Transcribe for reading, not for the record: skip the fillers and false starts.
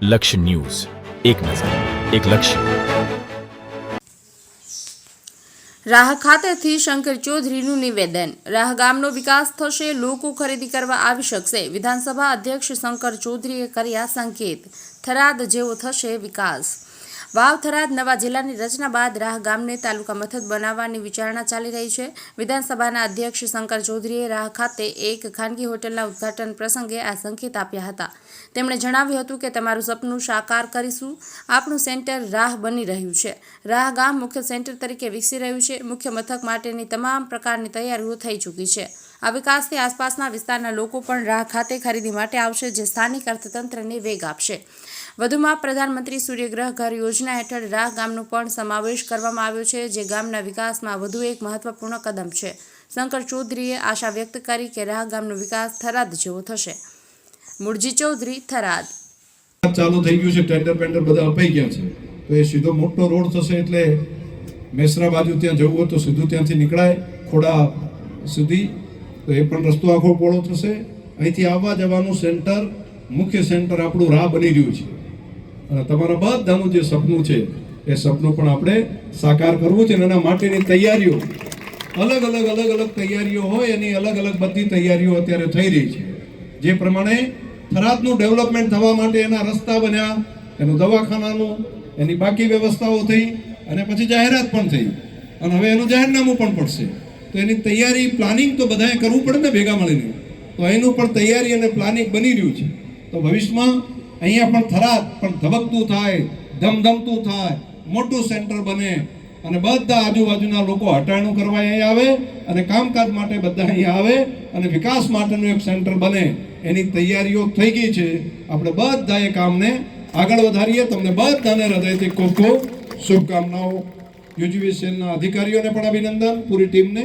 લક્ષ્ય ન્યૂઝ, એક નજર, એક લક્ષ્ય. રાહ ખાતેથી શંકર ચૌધરીનું નિવેદન. રાહ ગામનો વિકાસ થશે, લોકો ખરીદી કરવા આવી શકશે. વિધાનસભા અધ્યક્ષ શંકર ચૌધરીએ કર્યા સંકેત. થરાદ જેવો થશે વિકાસ. વાવ થરાદ નવા જિલ્લાની રચના બાદ રાહ ગામને તાલુકા મથક બનાવવાની વિચારણા ચાલી રહી છે. વિધાનસભાના અધ્યક્ષ શંકર ચૌધરીએ રાહ ખાતે એક ખાનગી હોટલના ઉદ્ઘાટન પ્રસંગે આ સંકેત આપ્યા હતા. તેમણે જણાવ્યું હતું કે તમારું સપનું સાકાર કરીશું. આપણું સેન્ટર રાહ બની રહ્યું છે. રાહ ગામ મુખ્ય સેન્ટર તરીકે વિકસી રહ્યું છે. મુખ્ય મથક માટેની તમામ પ્રકારની તૈયારીઓ થઈ ચૂકી છે. આ વિકાસથી આસપાસના વિસ્તારના લોકો પણ રાહ ખાતે ખરીદી માટે આવશે, જે સ્થાનિક અર્થતંત્રને વેગ આપશે. વધુમાં પ્રધાનમંત્રી સૂર્યગ્રહ ઘર યોજના હેઠળ રાહ ગામનો પણ સમાવેશ કરવામાં આવ્યો છે, જે ગામના વિકાસમાં વધુ એક મહત્વપૂર્ણ કદમ છે. શંકર ચૌધરીએ આશા વ્યક્ત કરી કે રાહ ગામનો વિકાસ થરાદ જેવો થશે. મુરજી ચૌધરી, થરાદ. ચાલુ થઈ ગયું છે, ટેન્ડર બધા અપાઈ ગયા છે, તો એ સીધો મોટો રોડ થશે. એટલે મેસરા બાજુ ત્યાં જવું હોય તો સીધું ત્યાંથી નીકળાય ખોડા સુધી, તો એ પણ રસ્તો આખો પહોળો થશે. અહીંથી આવવા જવાનું સેન્ટર, મુખ્ય સેન્ટર આપણું રાહ બની રહ્યું છે. અને તમારા બધાનું જે સપનું છે એ સપનું પણ આપણે સાકાર કરવું છે. અને એના માટેની તૈયારીઓ અલગ અલગ તૈયારીઓ હોય, એની અલગ બધી તૈયારીઓ અત્યારે થઈ રહી છે. જે પ્રમાણે થરાદનું ડેવલપમેન્ટ થવા માટે એના રસ્તા બન્યા, એનું દવાખાનાનું, એની બાકી વ્યવસ્થાઓ થઈ, અને પછી જાહેરાત પણ થઈ, અને હવે એનું જાહેરનામું પણ પડશે. તો એની તૈયારી, પ્લાનિંગ તો બધાએ કરવું પડે ને ભેગા મળીને. તો એનું પણ તૈયારી અને પ્લાનિંગ બની રહ્યું છે. તો ભવિષ્યમાં અહીંયા પણ થરાદ પણ ધબકતું થાય, ધમધમતું થાય, મોટું સેન્ટર બને, અને બધા આજુબાજુના લોકો હટાણું કરવા અહીંયા આવે, અને કામકાજ માટે બધા અહીંયા આવે, અને વિકાસ માટેનું એક સેન્ટર બને, એની તૈયારીઓ થઈ ગઈ છે. આપણે બધા એ કામને આગળ વધારીએ. તમને બધાને હૃદયથી ખૂબ શુભકામનાઓ. યુજીવીસીએલના અધિકારીઓને પણ અભિનંદન, પૂરી ટીમને.